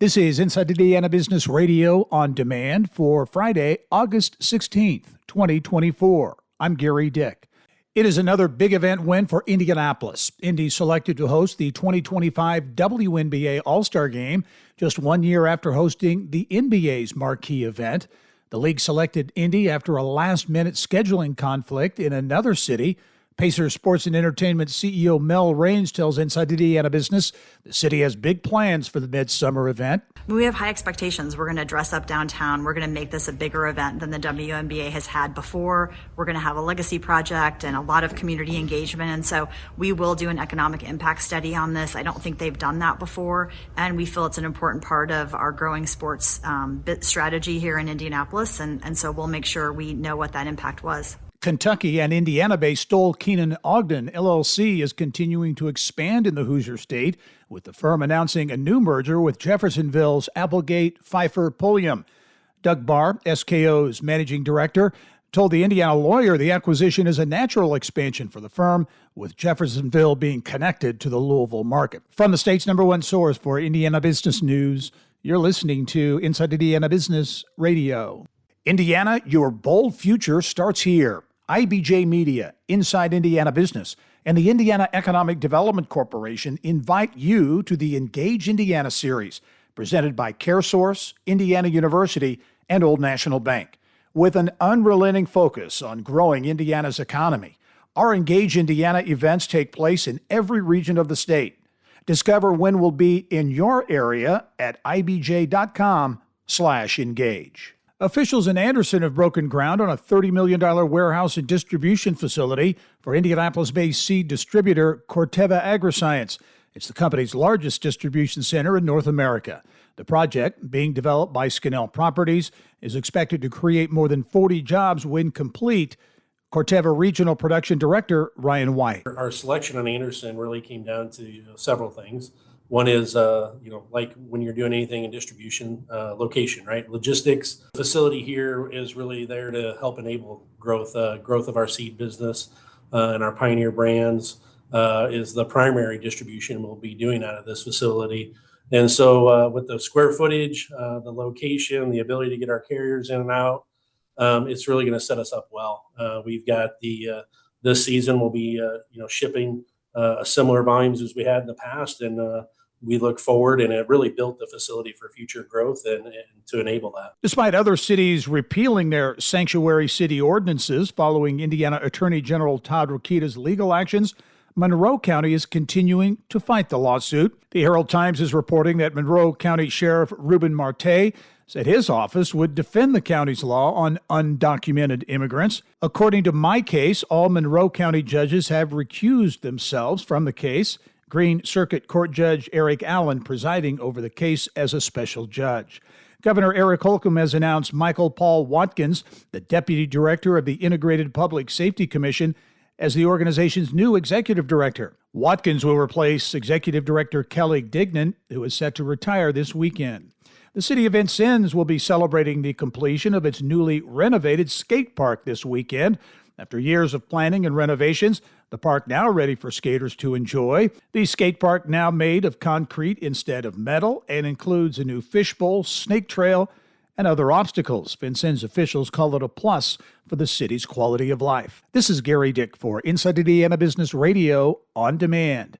This is Inside Indiana Business Radio on demand for Friday, August 16th, 2024. I'm Gary Dick. It is another big event win for Indianapolis. Indy selected to host the 2025 WNBA All-Star Game just 1 year after hosting the NBA's marquee event. The league selected Indy after a last-minute scheduling conflict in another city. Pacers Sports and Entertainment CEO Mel Raines tells Inside Indiana Business the city has big plans for the midsummer event. We have high expectations. We're going to dress up downtown. We're going to make this a bigger event than the WNBA has had before. We're going to have a legacy project and a lot of community engagement. And so we will do an economic impact study on this. I don't think they've done that before. And we feel it's an important part of our growing sports strategy here in Indianapolis. And so we'll make sure we know what that impact was. Kentucky and Indiana-based Stoll Keenan Ogden LLC is continuing to expand in the Hoosier State, with the firm announcing a new merger with Jeffersonville's Applegate Pfeiffer Pulliam. Doug Barr, SKO's managing director, told the Indiana Lawyer the acquisition is a natural expansion for the firm, with Jeffersonville being connected to the Louisville market. From the state's number one source for Indiana business news, you're listening to Inside Indiana Business Radio. Indiana, your bold future starts here. IBJ Media, Inside Indiana Business, and the Indiana Economic Development Corporation invite you to the Engage Indiana series, presented by CareSource, Indiana University, and Old National Bank. With an unrelenting focus on growing Indiana's economy, our Engage Indiana events take place in every region of the state. Discover when we'll be in your area at ibj.com/engage. Officials in Anderson have broken ground on a $30 million warehouse and distribution facility for Indianapolis-based seed distributor Corteva Agriscience. It's the company's largest distribution center in North America. The project, being developed by Scannell Properties, is expected to create more than 40 jobs when complete. Corteva Regional Production Director Ryan White. Our selection on Anderson really came down to several things. One is, like when you're doing anything in distribution, location, right? Logistics. Facility here is really there to help enable growth of our seed business and our Pioneer brands is the primary distribution we'll be doing out of this facility. And so with the square footage, the location, the ability to get our carriers in and out, it's really going to set us up well. We've got this season we'll be, shipping similar volumes as we had in the past, and we look forward, and it really built the facility for future growth and to enable that. Despite other cities repealing their sanctuary city ordinances following Indiana Attorney General Todd Rokita's legal actions, Monroe County is continuing to fight the lawsuit. The Herald Times is reporting that Monroe County Sheriff Ruben Marte said his office would defend the county's law on undocumented immigrants. According to My Case, all Monroe County judges have recused themselves from the case. Green Circuit Court Judge Eric Allen presiding over the case as a special judge. Governor Eric Holcomb has announced Michael Paul Watkins, the deputy director of the Integrated Public Safety Commission, as the organization's new executive director. Watkins will replace executive director Kelly Dignan, who is set to retire this weekend. The city of Vincennes will be celebrating the completion of its newly renovated skate park this weekend. After years of planning and renovations, the park now ready for skaters to enjoy. The skate park now made of concrete instead of metal and includes a new fishbowl, snake trail, and other obstacles. Vincennes officials call it a plus for the city's quality of life. This is Gary Dick for Inside Indiana Business Radio on Demand.